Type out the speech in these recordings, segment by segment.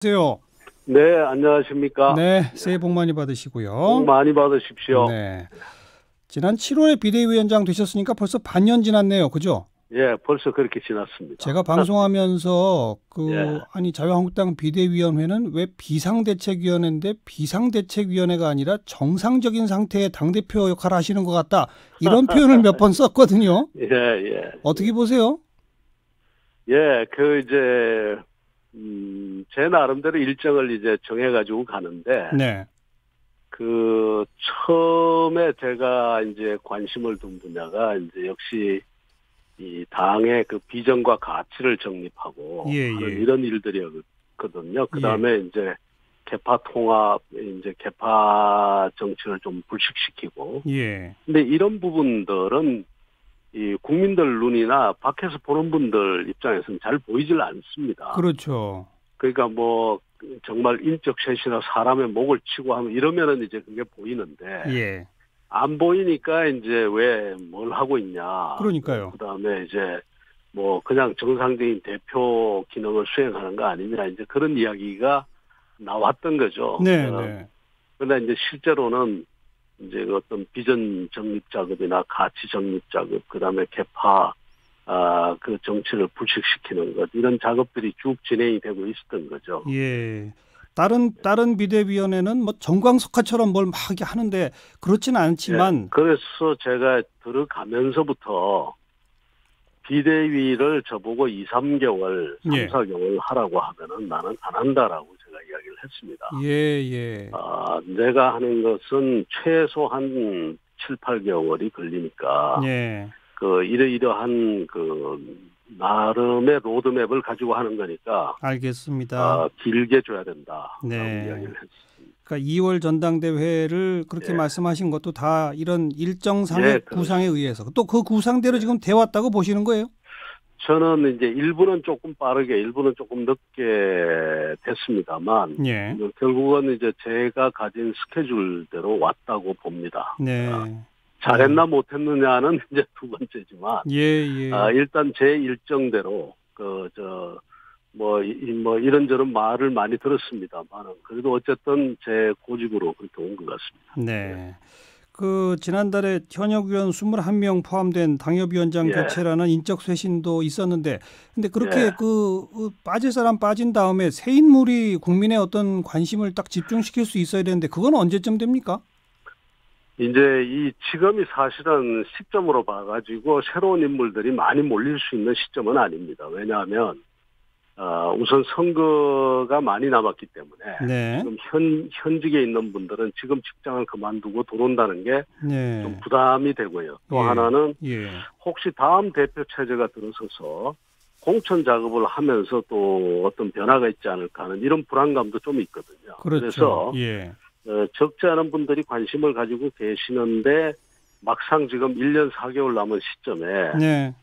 안녕하세요. 네, 안녕하십니까. 네, 새해 복 많이 받으시고요. 복 많이 받으십시오. 네, 지난 7월에 비대위원장 되셨으니까 벌써 반년 지났네요. 그죠? 예, 벌써 그렇게 지났습니다. 제가 방송하면서 예. 아니 자유한국당 비대위원회는 왜 비상대책위원회인데 비상대책위원회가 아니라 정상적인 상태의 당대표 역할을 하시는 것 같다. 이런 표현을 몇 번 썼거든요. 예, 예. 어떻게 보세요? 예, 제 나름대로 일정을 이제 정해가지고 가는데, 네, 처음에 제가 이제 관심을 둔 분야가 이제 역시 이 당의 그 비전과 가치를 예, 정립하고 하는 예, 이런 일들이었거든요. 그 예, 다음에 이제 개파 통합, 이제 개파 정치를 좀 불식시키고, 예. 근데 이런 부분들은 이 국민들 눈이나 밖에서 보는 분들 입장에서는 잘 보이질 않습니다. 그렇죠. 그러니까 뭐 정말 인적 쇄신이나 사람의 목을 치고 하면 이러면은 이제 그게 보이는데 예, 안 보이니까 이제 왜 뭘 하고 있냐. 그러니까요. 그다음에 이제 뭐 그냥 정상적인 대표 기능을 수행하는 거 아니냐. 이제 그런 이야기가 나왔던 거죠. 네, 네. 그런데 이제 실제로는 이제 그 어떤 비전 정립 작업이나 가치 정립 작업, 그다음에 개파 그 정치를 불식시키는 것 이런 작업들이 쭉 진행이 되고 있었던 거죠. 예. 다른 비대위원회는 뭐 정광석화처럼 뭘 막 하는데 그렇지는 예. 않지만 그래서 제가 들어가면서부터 비대위를 저보고 2, 3개월, 3, 예. 4개월 하라고 하면은 나는 안 한다라고 제가 이야기를 했습니다. 예, 예. 내가 하는 것은 최소 한 7, 8개월이 걸리니까 예. 이러이러한 나름의 로드맵을 가지고 하는 거니까, 알겠습니다. 길게 줘야 된다라고 네. 이야기를 했습니다. 그러니까 2월 전당대회를 그렇게 예. 말씀하신 것도 다 이런 일정상의 예, 구상에 의해서 또 그 구상대로 지금 돼 왔다고 보시는 거예요? 저는 이제 일부는 조금 빠르게, 일부는 조금 늦게 됐습니다만, 예. 결국은 이제 제가 가진 스케줄대로 왔다고 봅니다. 네. 잘했나 못했느냐는 이제 두 번째지만, 예, 예. 일단 제 일정대로, 뭐 이런저런 말을 많이 들었습니다만은, 그래도 어쨌든 제 고집으로 그렇게 온 것 같습니다. 네. 지난달에 현역 의원 21명 포함된 당협위원장 예, 교체라는 인적 쇄신도 있었는데, 근데 그렇게 예. 빠질 사람 빠진 다음에 새 인물이 국민의 어떤 관심을 딱 집중시킬 수 있어야 되는데, 그건 언제쯤 됩니까? 이제 이 지금이 사실은 시점으로 봐가지고 새로운 인물들이 많이 몰릴 수 있는 시점은 아닙니다. 왜냐하면 우선 선거가 많이 남았기 때문에 네. 지금 현직에 있는 분들은 지금 직장을 그만두고 들어온다는 게 좀 네. 부담이 되고요. 또 예. 하나는 예. 혹시 다음 대표 체제가 들어서서 공천 작업을 하면서 또 어떤 변화가 있지 않을까 하는 이런 불안감도 좀 있거든요. 그렇죠. 그래서 예. 적지 않은 분들이 관심을 가지고 계시는데 막상 지금 1년 4개월 남은 시점에 네.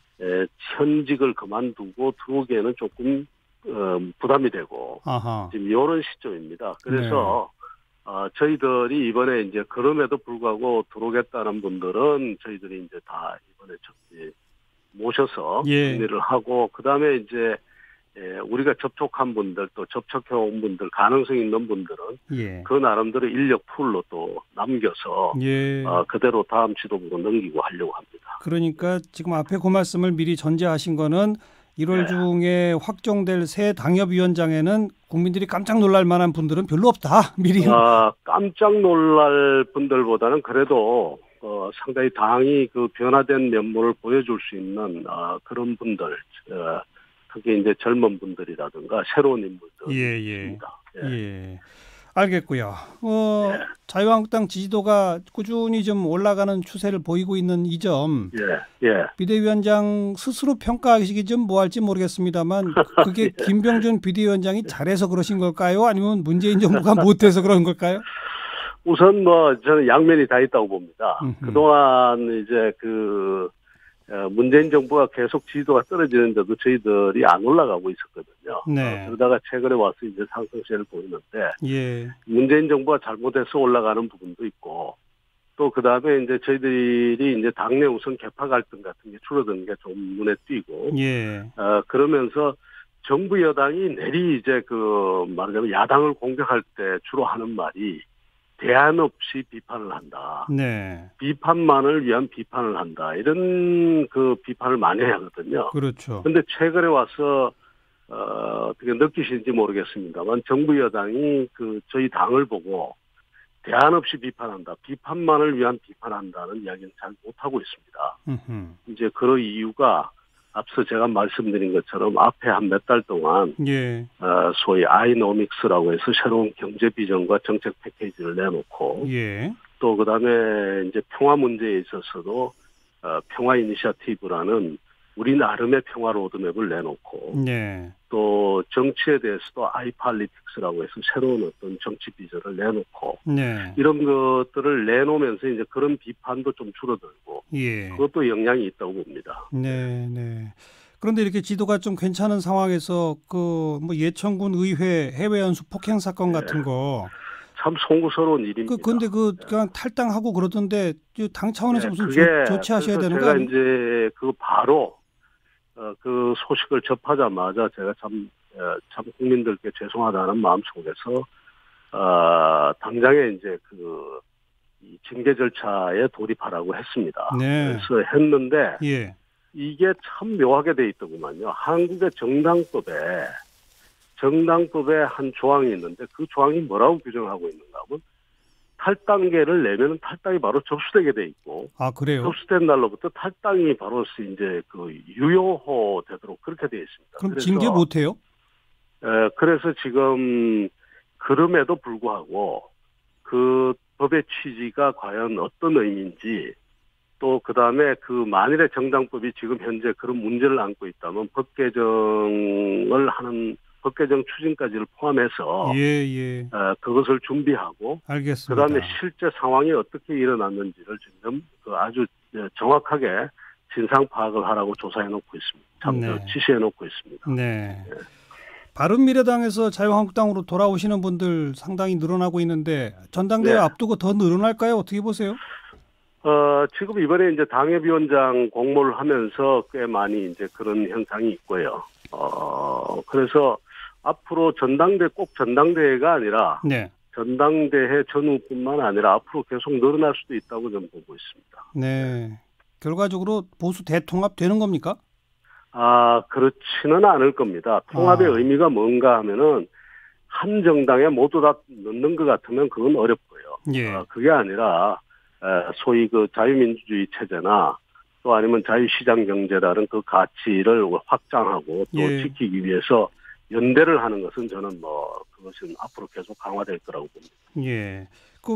현직을 그만두고 들어오기에는 조금 부담이 되고 아하. 지금 이런 시점입니다. 네. 그래서 저희들이 이번에 이제 그럼에도 불구하고 들어오겠다는 분들은 저희들이 이제 다 이번에 모셔서 예. 정리를 하고 그다음에 이제 우리가 접촉한 분들 또 접촉해 온 분들 가능성 있는 분들은 예. 그 나름대로 인력 풀로 또 남겨서 예. 그대로 다음 지도부로 넘기고 하려고 합니다. 그러니까 지금 앞에 그 말씀을 미리 전제하신 거는 1월 예. 중에 확정될 새 당협위원장에는 국민들이 깜짝 놀랄 만한 분들은 별로 없다. 미리. 깜짝 놀랄 분들보다는 그래도 상당히 당이 그 변화된 면모를 보여줄 수 있는 그런 분들, 특히 이제 젊은 분들이라든가 새로운 인물들이 예, 예. 있습니다. 예, 예. 알겠고요. 예, 자유한국당 지지도가 꾸준히 좀 올라가는 추세를 보이고 있는 이 점, 예, 예. 비대위원장 스스로 평가하시기 좀 뭐 할지 모르겠습니다.만 그게 예. 김병준 비대위원장이 잘해서 그러신 걸까요? 아니면 문재인 정부가 못해서 그런 걸까요? 우선 뭐 저는 양면이 다 있다고 봅니다. 음흠. 그동안 이제 문재인 정부가 계속 지지도가 떨어지는데도 저희들이 안 올라가고 있었거든요. 네. 그러다가 최근에 와서 이제 상승세를 보이는데 예. 문재인 정부가 잘못해서 올라가는 부분도 있고 또 그다음에 이제 저희들이 이제 당내 우선 개파 갈등 같은 게 줄어드는 게 좀 눈에 띄고 예. 그러면서 정부 여당이 내리 이제 말하자면 야당을 공격할 때 주로 하는 말이 대안 없이 비판을 한다. 네. 비판만을 위한 비판을 한다. 이런 비판을 많이 하거든요. 그렇죠. 근데 최근에 와서 어떻게 느끼시는지 모르겠습니다만 정부 여당이 저희 당을 보고 대안 없이 비판한다. 비판만을 위한 비판한다는 이야기는 잘 못하고 있습니다. 이제 그런 이유가 앞서 제가 말씀드린 것처럼 앞에 한 몇 달 동안 예. 소위 아이노믹스라고 해서 새로운 경제 비전과 정책 패키지를 내놓고 예. 또 그다음에 이제 평화 문제에 있어서도 평화 이니셔티브라는 우리 나름의 평화 로드맵을 내놓고 네. 또 정치에 대해서도 아이팔리틱스라고 해서 새로운 어떤 정치 비전을 내놓고 네. 이런 것들을 내놓으면서 이제 그런 비판도 좀 줄어들고 예. 그것도 영향이 있다고 봅니다. 네, 네. 그런데 이렇게 지도가 좀 괜찮은 상황에서 뭐 예천군 의회 해외 연수 폭행 사건 같은 거 참 송구스러운 일입니다. 근데 그냥 탈당하고 그러던데 당 차원에서 무슨 조치하셔야 되는 거 제가 아니에요? 이제 바로 그 소식을 접하자마자 제가 참 국민들께 죄송하다는 마음 속에서 당장에 이제 이 징계 절차에 돌입하라고 했습니다. 네. 그래서 했는데 예. 이게 참 묘하게 돼 있더구만요. 한국의 정당법에 한 조항이 있는데 그 조항이 뭐라고 규정하고 있는가 하면 탈당계를 내면 탈당이 바로 접수되게 돼 있고. 아, 그래요? 접수된 날로부터 탈당이 바로 이제 유효호 되도록 그렇게 돼 있습니다. 그럼 그래서, 징계 못 해요? 그래서 지금 그럼에도 불구하고 그 법의 취지가 과연 어떤 의미인지 또 그다음에 만일에 정당법이 지금 현재 그런 문제를 안고 있다면 법 개정 추진까지를 포함해서 예. 그것을 준비하고 알겠습니다. 그다음에 실제 상황이 어떻게 일어났는지를 지금 아주 정확하게 진상 파악을 하라고 조사해 놓고 있습니다. 지시해 놓고 있습니다. 네. 바른미래당에서 자유한국당으로 돌아오시는 분들 상당히 늘어나고 있는데 전당대회 앞두고 더 늘어날까요? 어떻게 보세요? 지금 이번에 이제 당협위원장 공모를 하면서 꽤 많이 이제 그런 현상이 있고요. 그래서 앞으로 꼭 전당대회가 아니라 전당대회 전후뿐만 아니라 앞으로 계속 늘어날 수도 있다고 저는 보고 있습니다. 네. 결과적으로 보수 대통합 되는 겁니까? 그렇지는 않을 겁니다. 통합의 의미가 뭔가 하면은 한 정당에 모두 다 넣는 것 같으면 그건 어렵고요. 예. 그게 아니라 소위 자유민주주의 체제나 또 아니면 자유시장 경제라는 그 가치를 확장하고 또 지키기 위해서 연대를 하는 것은 저는 그것은 앞으로 계속 강화될 거라고 봅니다. 예.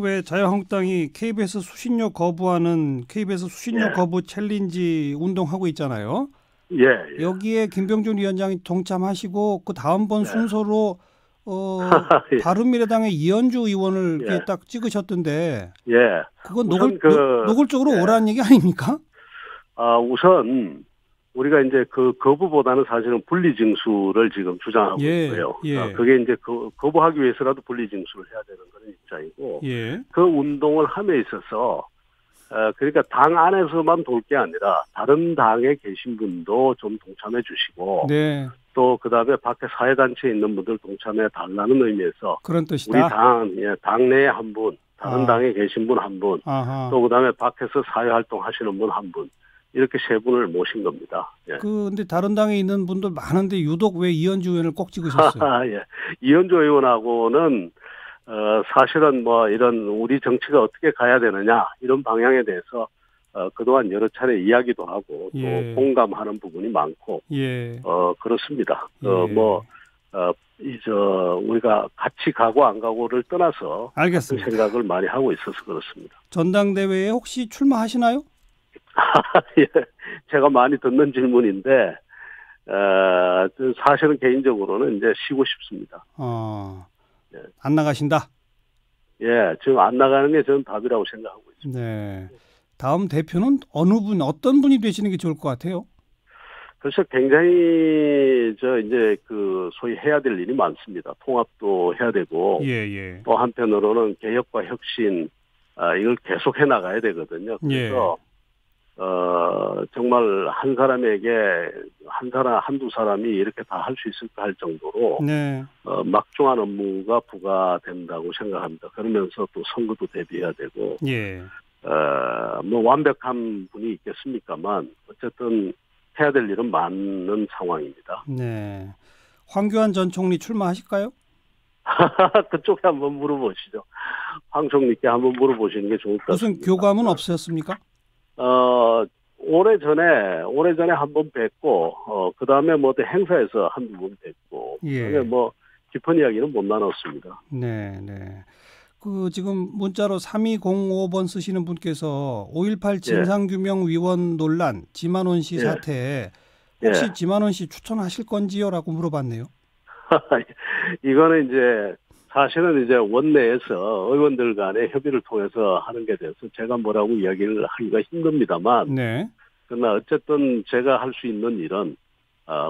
왜 자유한국당이 KBS 수신료 거부하는 KBS 수신료 거부 챌린지 운동하고 있잖아요. 예. 여기에 김병준 위원장이 동참하시고 그 다음번 순서로 바른미래당의 이현주 의원을 딱 찍으셨던데. 예. 그건 노골적으로 오라는 얘기 아닙니까? 우선 우리가 이제 거부보다는 사실은 분리징수를 지금 주장하고 있고요. 그게 이제 거부하기 위해서라도 분리징수를 해야 되는 그런 입장이고. 그 운동을 함에 있어서 그러니까 당 안에서만 돌 게 아니라 다른 당에 계신 분도 좀 동참해 주시고 또 그다음에 밖에 사회단체에 있는 분들 동참해 달라는 의미에서 그런 뜻이다. 우리 당내에 한 분, 다른 당에 계신 분 한 분, 또 그다음에 밖에서 사회활동 하시는 분 한 분, 이렇게 세 분을 모신 겁니다. 근데 다른 당에 있는 분들 많은데 유독 왜 이현주 의원을 꼭 찍으셨어요? 이현주 의원하고는 사실은 이런 우리 정치가 어떻게 가야 되느냐 이런 방향에 대해서 그동안 여러 차례 이야기도 하고 또 공감하는 부분이 많고 그렇습니다. 우리가 같이 가고 안 가고를 떠나서 알겠습니다. 생각을 많이 하고 있어서 그렇습니다. 전당대회에 혹시 출마하시나요? 제가 많이 듣는 질문인데 사실은 개인적으로는 이제 쉬고 싶습니다. 안 나가신다? 지금 안 나가는 게 저는 답이라고 생각하고 있습니다. 네. 다음 대표는 어떤 분이 되시는 게 좋을 것 같아요? 그래서 굉장히 이제 소위 해야 될 일이 많습니다. 통합도 해야 되고 또 한편으로는 개혁과 혁신 이걸 계속 해 나가야 되거든요. 그래서 정말 한 사람에게 한두 사람이 이렇게 다 할 수 있을까 할 정도로 네. 막중한 업무가 부과된다고 생각합니다. 그러면서 또 선거도 대비해야 되고 예. 뭐 완벽한 분이 있겠습니까만 어쨌든 해야 될 일은 많은 상황입니다. 네. 황교안 전 총리 출마하실까요? 그쪽에 한번 물어보시죠. 황 총리께 한번 물어보시는 게 좋을 것 같습니다. 무슨 교감은 없으셨습니까? 오래전에 한 번 뵙고, 그 다음에 뭐 어떤 행사에서 한두 번 뵙고, 예. 뭐 깊은 이야기는 못 나눴습니다. 네, 네. 그 지금 문자로 3205번 쓰시는 분께서 5.18 진상규명위원 논란, 지만원 씨 예. 사태 혹시 예. 지만원 씨 추천하실 건지요라고 물어봤네요. 이거는 이제 사실은 이제 원내에서 의원들 간의 협의를 통해서 하는 게 돼서 제가 뭐라고 이야기를 하기가 힘듭니다만, 네. 그러나 어쨌든 제가 할 수 있는 일은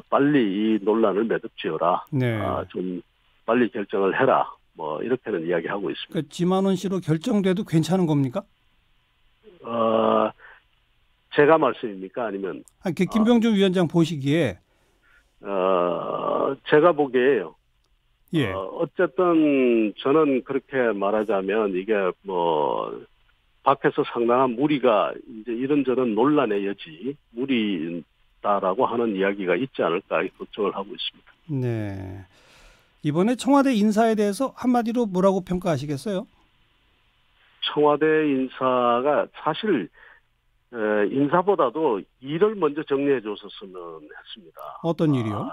빨리 이 논란을 매듭지어라. 네. 좀 빨리 결정을 해라. 뭐 이렇게는 이야기하고 있습니다. 그러니까 지만원 씨로 결정돼도 괜찮은 겁니까? 제가 말씀입니까? 아니면 김병준 위원장 보시기에 제가 보기에요. 예. 어쨌든 저는 그렇게 말하자면 이게 뭐 밖에서 상당한 무리가 이제 이런저런 논란의 여지 무리다라고 하는 이야기가 있지 않을까 걱정을 하고 있습니다. 네. 이번에 청와대 인사에 대해서 한마디로 뭐라고 평가하시겠어요? 청와대 인사가 사실 인사보다도 일을 먼저 정리해 줬었으면 했습니다. 어떤 일이요?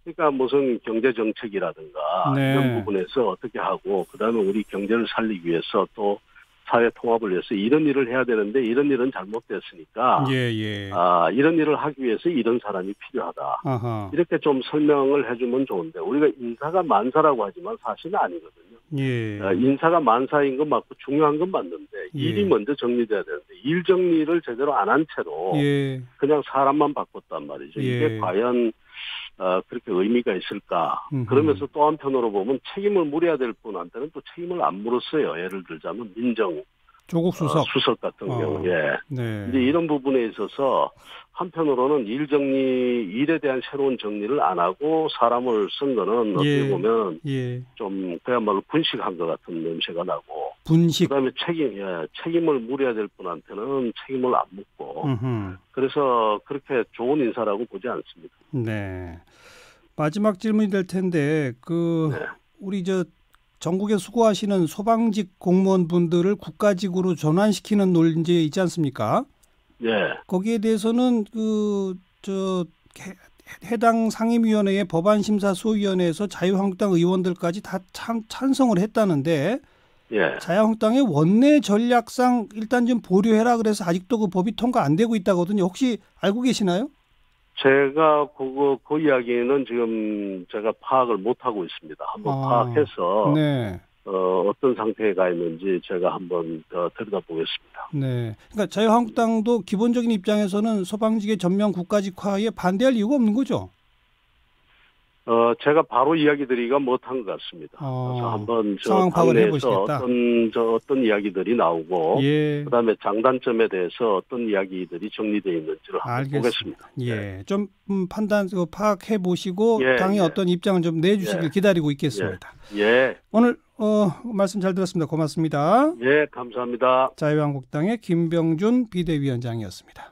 그러니까 무슨 경제 정책이라든가 네. 이런 부분에서 어떻게 하고 그다음에 우리 경제를 살리기 위해서 또 사회 통합을 위해서 이런 일을 해야 되는데 이런 일은 잘못됐으니까 예. 이런 일을 하기 위해서 이런 사람이 필요하다. 아하. 이렇게 좀 설명을 해주면 좋은데 우리가 인사가 만사라고 하지만 사실은 아니거든요. 예. 인사가 만사인 건 맞고 중요한 건 맞는데 일이 먼저 정리돼야 되는데 일 정리를 제대로 안 한 채로 그냥 사람만 바꿨단 말이죠. 이게 과연 그렇게 의미가 있을까? 그러면서 또 한편으로 보면 책임을 물어야 될 분한테는 또 책임을 안 물었어요. 예를 들자면 민정 조국 수석 같은 경우에 네. 이제 이런 부분에 있어서 한편으로는 일에 대한 새로운 정리를 안 하고 사람을 쓴 거는 어떻게 보면 좀 그야말로 분식한 것 같은 냄새가 나고 그다음에 책임을 물어야 될 분한테는 책임을 안 묻고 그래서 그렇게 좋은 인사라고 보지 않습니다. 네. 마지막 질문이 될 텐데 우리 전국에 수고하시는 소방직 공무원분들을 국가직으로 전환시키는 논제 있지 않습니까? 네. 거기에 대해서는 해당 상임위원회의 법안심사소위원회에서 자유한국당 의원들까지 다 찬성을 했다는데 자유한국당의 원내 전략상 일단 좀 보류해라 그래서 아직도 그 법이 통과 안 되고 있다거든요. 혹시 알고 계시나요? 제가 그 이야기는 지금 제가 파악을 못 하고 있습니다. 한번 파악해서 어떤 상태에 가 있는지 제가 한번 들여다보겠습니다. 네. 그러니까 자유한국당도 기본적인 입장에서는 소방직의 전면 국가직화에 반대할 이유가 없는 거죠? 제가 바로 이야기 드리기가 못한 것 같습니다. 그래서 한번 상황 파악을 해보시겠다. 어떤 이야기들이 나오고 그다음에 장단점에 대해서 어떤 이야기들이 정리되어 있는지를 한번 보겠습니다. 좀 파악해 보시고 당의 어떤 입장을 좀 내주시길 기다리고 있겠습니다. 오늘 말씀 잘 들었습니다. 고맙습니다. 감사합니다. 자유한국당의 김병준 비대위원장이었습니다.